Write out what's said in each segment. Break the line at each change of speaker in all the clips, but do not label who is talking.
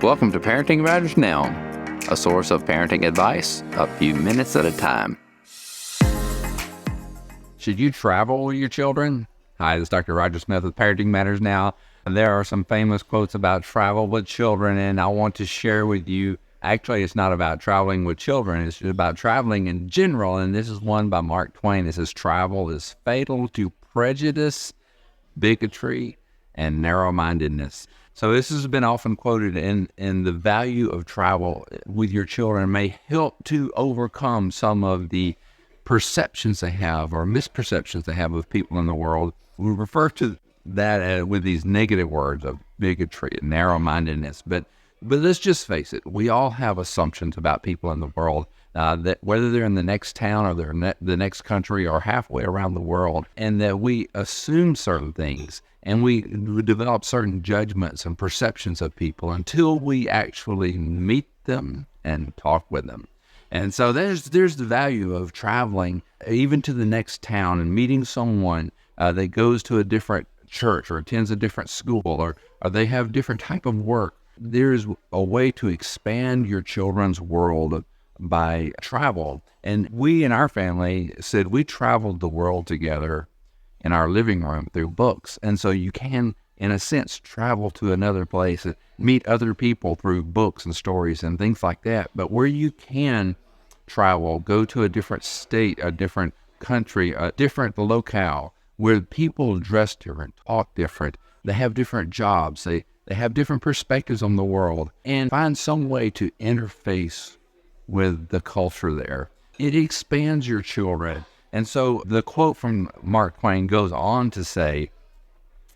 Welcome to Parenting Matters Now, a source of parenting advice a few minutes at a time. Should you travel with your children? Hi, this is Dr. Roger Smith with Parenting Matters Now. There are some famous quotes about travel with children, and I want to share with you. Actually, it's not about traveling with children. It's about traveling in general, and this is one by Mark Twain. It says, travel is fatal to prejudice, bigotry, and narrow-mindedness. So this has been often quoted in the value of travel with your children may help to overcome some of the perceptions they have or misperceptions they have of people in the world. We refer to that with these negative words of bigotry and narrow-mindedness. But let's just face it, we all have assumptions about people in the world, that whether they're in the next town or they're in the next country or halfway around the world, and that we assume certain things and we develop certain judgments and perceptions of people until we actually meet them and talk with them. And so there's the value of traveling even to the next town and meeting someone that goes to a different church or attends a different school or they have different type of work. There's a way to expand your children's world by travel. And we in our family said we traveled the world together in our living room through books. And so you can, in a sense, travel to another place and meet other people through books and stories and things like that. But where you can travel, go to a different state, a different country, a different locale, where people dress different, talk different, they have different jobs, they have different perspectives on the world, and find some way to interface with the culture there. It expands your children. And so the quote from Mark Twain goes on to say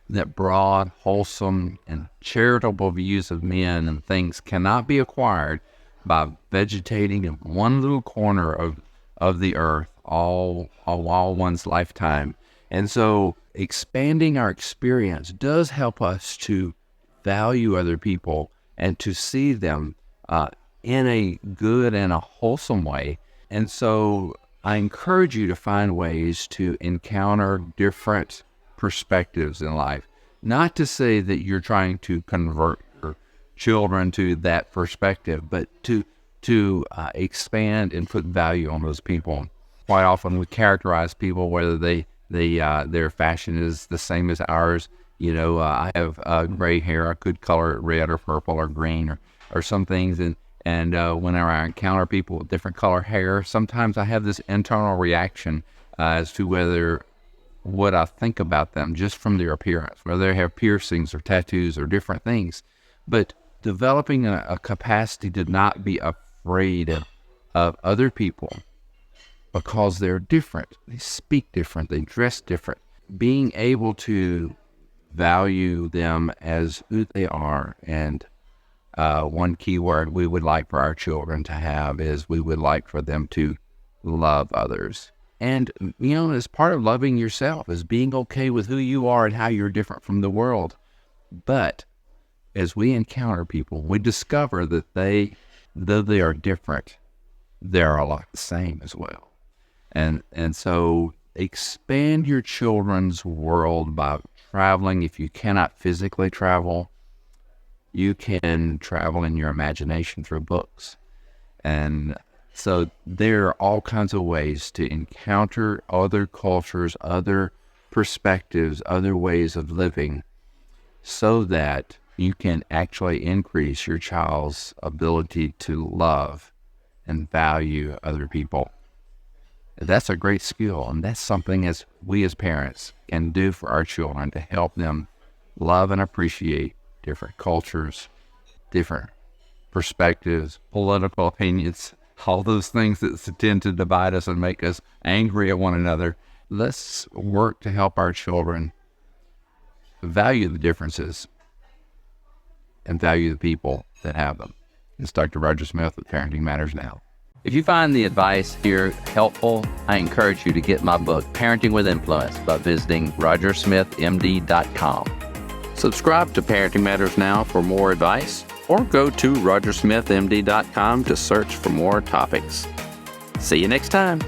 that broad, wholesome, and charitable views of men and things cannot be acquired by vegetating in one little corner of the earth all one's lifetime. And so expanding our experience does help us to value other people and to see them in a good and a wholesome way. And so I encourage you to find ways to encounter different perspectives in life. Not to say that you're trying to convert your children to that perspective, but to expand and put value on those people. Quite often we characterize people whether their fashion is the same as ours. You know, I have gray hair. I could color it red or purple or green or some things. And whenever I encounter people with different color hair, sometimes I have this internal reaction as to whether what I think about them just from their appearance, whether they have piercings or tattoos or different things. But developing a capacity to not be afraid of other people because they're different. They speak different. They dress different. Being able to value them as who they are. And one key word we would like for our children to have is we would like for them to love others. And, you know, as part of loving yourself is being okay with who you are and how you're different from the world. But as we encounter people, we discover that though they are different, they're a lot the same as well. And so expand your children's world by traveling. If you cannot physically travel, you can travel in your imagination through books. And so there are all kinds of ways to encounter other cultures, other perspectives, other ways of living, so that you can actually increase your child's ability to love and value other people. That's a great skill, and that's something as we as parents can do for our children to help them love and appreciate different cultures, different perspectives, political opinions, all those things that tend to divide us and make us angry at one another. Let's work to help our children value the differences and value the people that have them. It's Dr. Roger Smith with Parenting Matters Now. If you find the advice here helpful, I encourage you to get my book, Parenting with Influence, by visiting rogersmithmd.com. Subscribe to Parenting Matters Now for more advice, or go to rogersmithmd.com to search for more topics. See you next time.